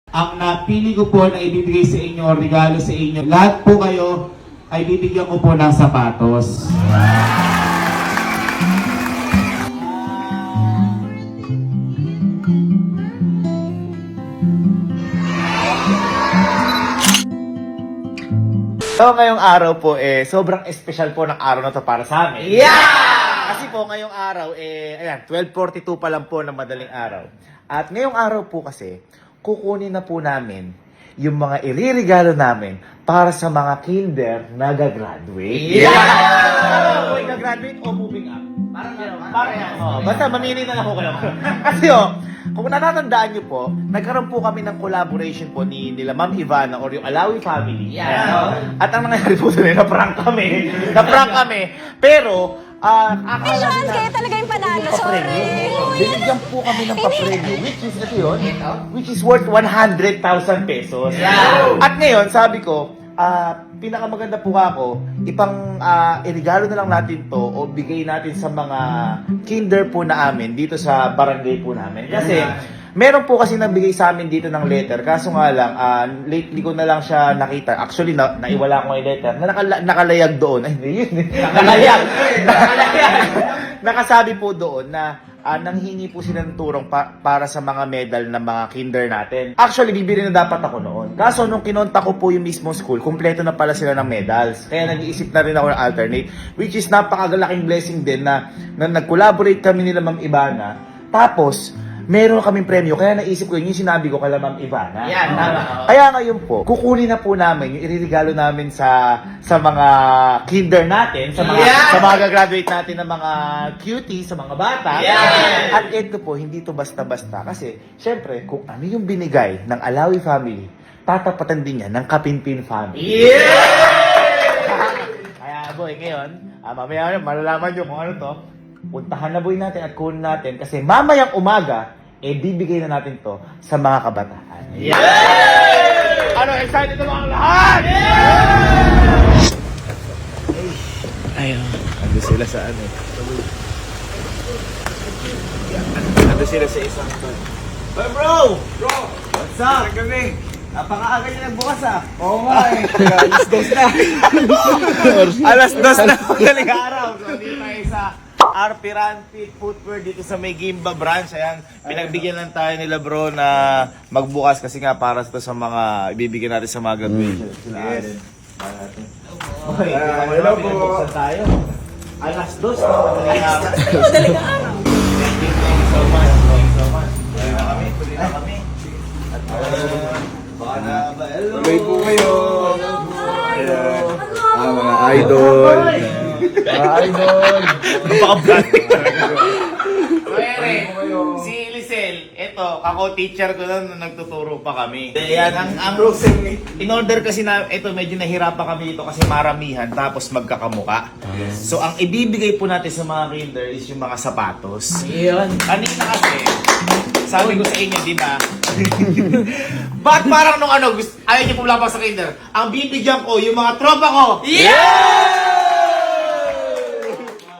Ang napili ko po na ibibigay sa inyo, regalo sa inyo, lahat po kayo ay bibigyan ko po ng sapatos. So, ngayong araw po, sobrang espesyal po ng araw na to para sa amin. Yeah! Kasi po, ngayong araw, ayan, 12:42 pa lang po ng madaling araw. At ngayong araw po kasi, kukunin na po namin yung mga iririgalo namin para sa mga kinder na gagraduate. Yeah! O gagraduate o moving up? Parang basta mamili na lang ako kayo. Kasi kung natatandaan nyo po, nagkaroon po kami ng collaboration po nila Ma'am Ivana or yung Alawi family. Yeah. At ang nangyari po doon, na-prank kami. Na-prank kami. Pero, akala Sean, nila, kayo talaga yung panalo. Sorry. binigyan po kami ng papremyo, which is, ito yun, which is worth 100,000 pesos. Yeah. At ngayon, sabi ko, pinakamaganda po ako, irigalo na lang natin to o bigay natin sa mga kinder po na amin dito sa barangay po namin. Kasi, meron po kasi nabigay sa amin dito ng letter. Kaso nga lang, lately ko na lang siya nakita. Actually, naiwala ko yung letter. Nakalayag doon. Ay, yun. Nakalayag. Nakasabi po doon na nanghingi po sila ng turong para sa mga medal ng mga kinder natin. Actually, bibili na dapat ako noon. Kaso nung kinontak ko po yung mismo school, kumpleto na pala sila ng medals. Kaya nag-iisip na rin ako ng alternate. Which is napakalaking blessing din na nag-collaborate kami nila Ma'am Ivana. Tapos, meron kaming premyo, kaya naisip ko yun yung sinabi ko kala Ma'am Ivana. Yan, tama. Kaya ngayon po, kukunin na po namin yung iririgalo namin sa mga kinder natin, sa mga gagraduate natin ng mga cuties, sa mga bata. Yeah. At ito po, hindi to basta-basta. Kasi, syempre, kung ano yung binigay ng Alawi family, tatapatan din yan ng Kapinpin family. Yeah! Kaya boy, ngayon, mamaya malalaman nyo kung ano to. Puntahan na boy natin at kunin natin kasi mamayang umaga, bibigay na natin to sa mga kabataan. Yeah! Ano, excited na mga lahat? Yeah! Ayun. Ando sila sa ano. Ando sila sa isang Hey bro! Bro! What's up? Gabi. Napakaaga niya nagbukas Oo nga Alas 2 na. Alas 2 na. Magaling araw. So, dito tayo sa RP Ranfit Footwear dito sa may Gimba branch. Ayan, pinagbigyan lang tayo nila bro na magbukas kasi nga para ito sa mga ibibigyan natin sa mga graduation. Yes. Okay, hello po. Pinabuksan tayo. Alas 2 na madaling araw. Madaling araw. Thank you so much. Thank you so much. Tuloy na kami. At hello. Tuloy po kayo. Mga idol. Mga idol. Napaka-branding talaga. Si Lisel, ito, kako-teacher ko na nagtuturo pa kami. Ayan, ang in-order kasi na, ito medyo nahirapan kami dito kasi maramihan tapos magkakamuka. So, ang ibibigay po natin sa mga kinder is yung mga sapatos. Ayan. Kanina kasi, sabi ko sa inyo, di ba? Ba't parang nung ayaw niyo pumlapas sa kinder? Ang bibigyan ko, yung mga tropa ko!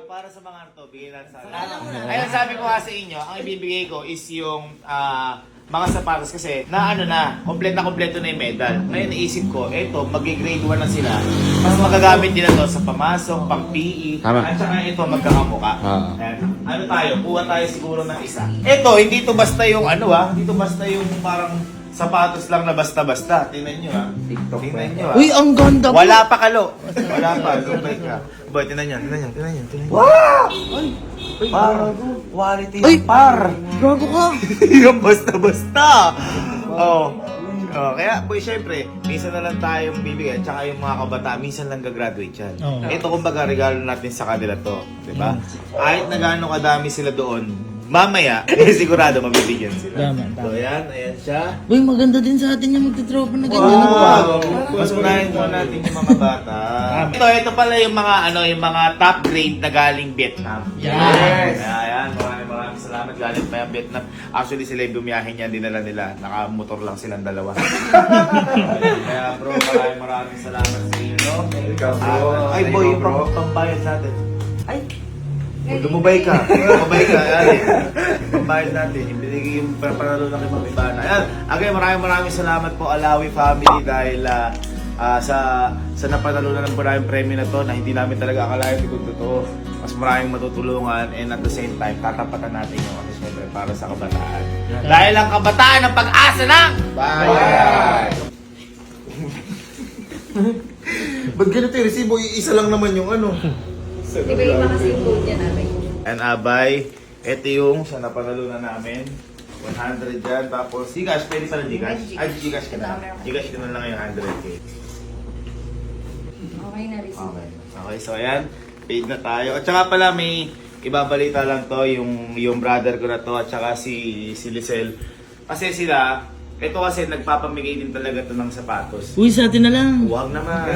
Para sa mga to, bigyan natin sa akin. Ayun, sabi ko nga sa inyo, ang ibibigay ko is yung mga sapatos kasi kompleto na yung medal. Ngayon naisip ko, eto, mag-grade 1 na sila. Mas magagamit nila to sa pamasok, pang PE, at saka ito, magkakamuka. Ano tayo, kuha tayo siguro ng isa. Eto, hindi to basta yung hindi to basta yung parang sapatos lang na basta-basta. Tingnan nyo TikTok. Tingnan nyo Uy, ang ganda po. Wala pa kalo. Wala pa. Gumay ka. Boy, tingnan nyo. Wow! Par. Quality yung par. Gago ka. Yung basta-basta. Kaya, boy, syempre, minsan na lang tayong bibigyan, tsaka yung mga kabataan, minsan lang gagraduate yan. Ito, kumbaga, regalo natin sa kanila to. Diba? Kahit na gaano kadami sila doon, mamaya, sigurado mabibigyan sila. So, ayan siya. Uy, maganda din sa atin yung magtitropa na ganyan. Wow! Mas unahin mo natin yung mga bata. Ito pala yung mga top grade na galing Vietnam. Yes! Ayan, maraming salamat. Galing pa yung Vietnam. Actually, sila yung bumiyahin yan, dinala nila. Nakamotor lang silang dalawa. Kaya bro, maraming salamat sa inyo. Ikaw bro. Ay boy, yung pambayad natin. Ay! Lumubay ka. Lumubay ka. Ayan. Pambayad natin. Ibinigay yung panalo na kay Mami Bana. Ayan. Again, maraming salamat po Alawi family dahil sa napanalunan ng maraming premyo na to na hindi namin talaga akalain kung totoo. Mas maraming matutulungan and at the same time, tatapatan natin yung ano syempre para sa kabataan. Dahil ang kabataan ang pag-asa ng bayan! Ba't ganito yung resibo? Isa lang naman yung ano. Iba-iba kasi yung load niya namin. And abay, ito yung sa napanalunan namin. 100 dyan. Tapos, Gcash. Pwede pala Gcash? Ay, Gcash ka na. Gcash ka na lang yung 100k. Okay na, receive. Okay, so ayan. Paid na tayo. At saka pala may ibabalita lang to, yung brother ko na to at saka si Lisel. Kasi sila, ito kasi nagpapamigay din talaga to ng sapatos. Uy, sa atin na lang. Huwag naman.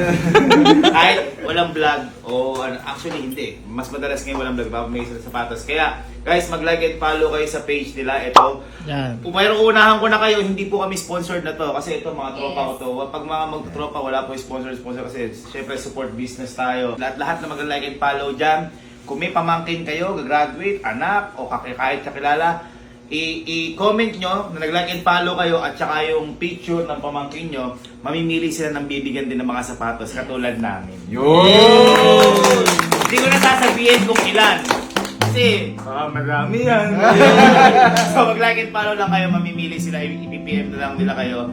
Kahit walang vlog o actually hindi. Mas madalas ngayon walang vlog, papamigay sila ng sapatos. Kaya guys, mag-like and follow kayo sa page nila. Ito, Yan. kung mayroong unahan ko na kayo, hindi po kami sponsored na to. Kasi ito, mga tropa ko to. Pag mga magtropa, wala po sponsor kasi syempre support business tayo. Lahat na mag-like and follow dyan. Kung may pamangkin kayo, gagraduate, anak, o kahit kakilala, i-comment nyo na nag-like and follow kayo at saka yung picture ng pamangkin nyo, mamimili sila ng bibigyan din ng mga sapatos katulad namin. Yun! Hindi ko na sasabihin kung ilan. Kasi, marami yan. So, mag-like and follow lang kayo, mamimili sila, i-PPM na lang nila kayo.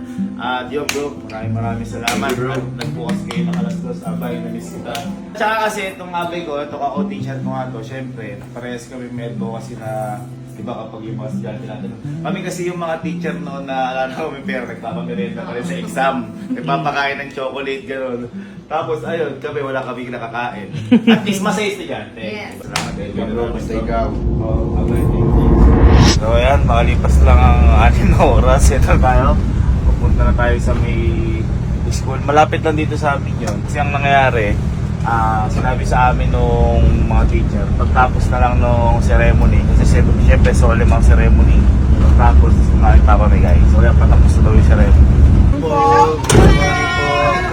Diyo bro, maraming salamat. Nagbukas kayo ng alas 2, abay, na-miss kita. Tsaka kasi, itong abay ko, ito ka-teacher ko nga to, syempre, parehas kami medbo kasi na, diba kapag yung mga estudyante natin. Kami kasi yung mga teacher noon na alala ko may pera, nagpapamerenda pa rin sa exam. Nagpapakain ng chocolate, gano'n. Tapos ayun, kami wala kami nakakain. At least masaya estudyante. Yes. Salamat dahil Bro, basta ikaw. So ayan, makalipas lang ang 6 na oras. Ito tayo. Pupunta na tayo sa may school. Malapit lang dito sa amin yun. Kasi ang nangyayari, sinabi sa amin nung mga teacher, pagtapos na lang nung ceremony, kasi syempre solemn ang ceremony, pagtapos namin papamigay. So yan, patapos na daw yung ceremony.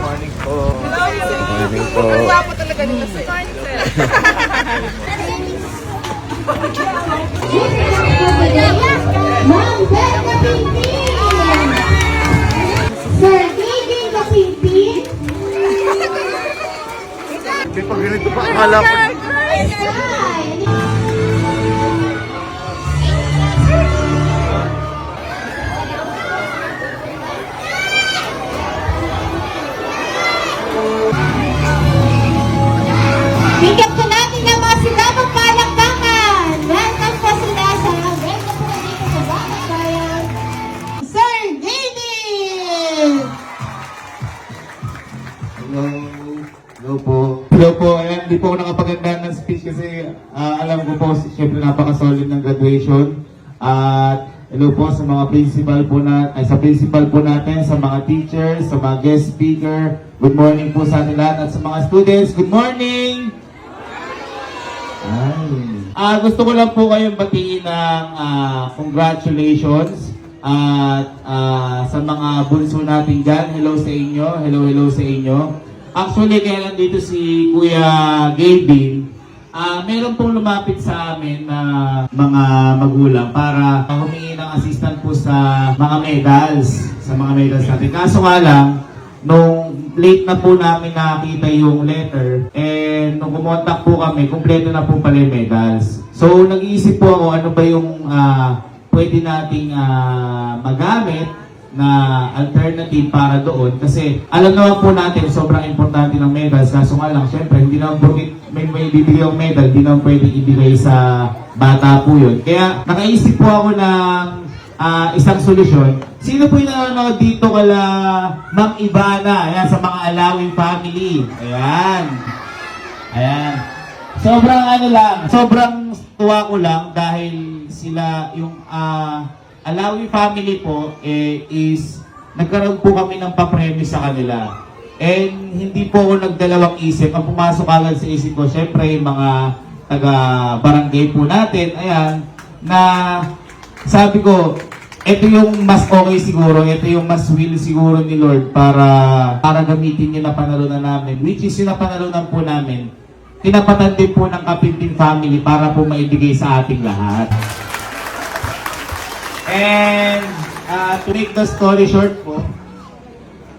Morning po. Morning po. Ma'am Ben Kapinpin! Sir David Kapinpin! Di pag ganito pa, akala ko. Bigyan po natin ng mga silabang palakpakan! Welcome po sila sa welcome po dito sa Bakit Bayan. Sir David! Hello po. Hello po. Ayan, di po ako nakapaganda ng speech kasi alam ko po, syempre napaka-solid ng graduation. At hello po sa mga principal po sa principal po natin, sa mga teachers, sa mga guest speaker. Good morning po sa atin lahat. At sa mga students, good morning! Gusto ko lang po kayong batiin ng congratulations at sa mga bunso natin dyan. Hello sa inyo. Hello sa inyo. Actually, kaya nandito si Kuya Gavin, meron pong lumapit sa amin na mga magulang para humingi ng assistant po sa mga medals. Sa mga medals natin. Kaso nga lang, nung late na po namin nakita yung letter, and nung kumontak po kami, kumpleto na po pala yung medals. So, nag-iisip po ako ano ba yung pwede nating magamit na alternative para doon. Kasi alam naman po natin, sobrang importante ng medals. Kaso nga lang, syempre, hindi naman po may bibigay yung medal, hindi naman pwede ibigay sa bata po yun. Kaya, nakaisip po ako ng isang solusyon. Sino po yung nanonood dito kala Ma'am Ivana? Ayan, sa mga Alawin family. Ayan. Ayan. Sobrang tuwa ko lang dahil sila yung Alawi family po is nagkaroon po kami ng papremyo sa kanila. And hindi po ako nagdalawang isip. Ang pumasok agad sa isip ko, syempre mga taga-barangay po natin, ayan, na sabi ko, ito yung mas okay siguro, ito yung mas will siguro ni Lord para gamitin yung napanalunan namin. Which is yung napanalunan po namin tinapatan din po ng Kapintin family para po maibigay sa ating lahat. And to make the story short po,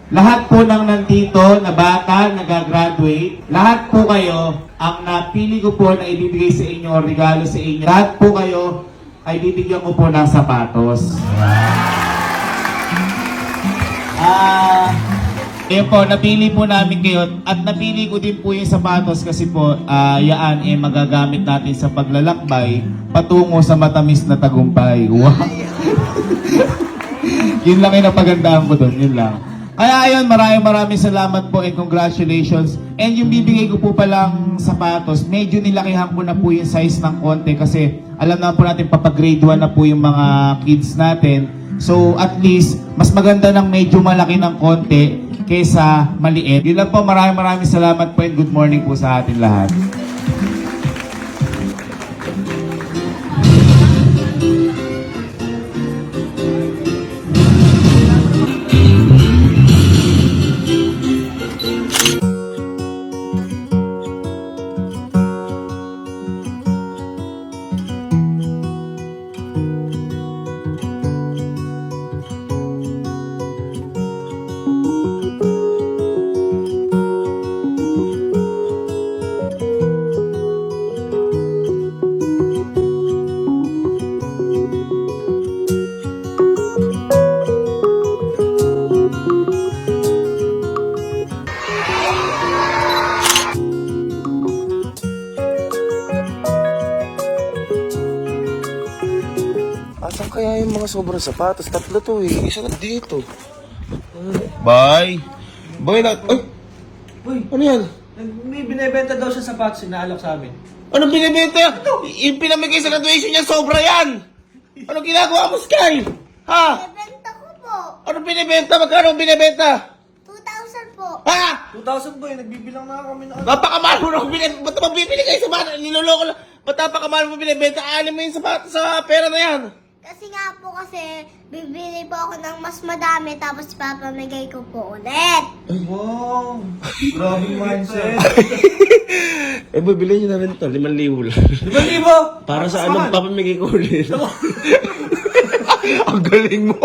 lahat po ng nandito na bata, nagagraduate, lahat po kayo, ang napili ko po na ibibigay sa inyo o regalo sa inyo, lahat po kayo ay bibigyan ko po ng sapatos. Kaya po, napili po namin kayo at napili ko din po yung sapatos kasi po, yaan magagamit natin sa paglalakbay patungo sa matamis na tagumpay. Wow! Yun lang yung napagandaan ko doon, yun lang. Kaya ayun, maraming salamat po and congratulations. And yung bibigay ko po palang sapatos, medyo nilakihan ko na po yung size ng konti kasi alam na po natin papag-grade 1 na po yung mga kids natin. So at least, mas maganda ng medyo malaki ng konti kaysa maliit. Yun lang po, maraming salamat po and good morning po sa atin lahat. Asan kaya yung mga sobrang sapatos? Tatlo to eh. Isa lang dito. Bye! Boy, ay! Ano yan? May binibenta daw siya sapatos na alok sa amin. Anong binibenta? Yung pinamigay sa graduation niya, sobra yan! Anong ginagawa mo, Sky? Ha? Benta ko po. Anong binibenta? Magkano ang binibenta? 2,000 po. Ha? 2,000 boy, nagbibilang na kami na. Napakamahal mo na binibenta. Ba't magbibili kayo sa bata? Niloloko lang. Ba't napakamahal mo binibenta? Alam mo yung sa pera na yan. Kasi nga po bibili po ako ng mas madami tapos papamigay ko po ulit. Wow! Grabe mindset. Eh, bibili nyo na rin to, 5,000 lang. 5,000! Para sa anong papamigay ko ulit. Ang galing mo.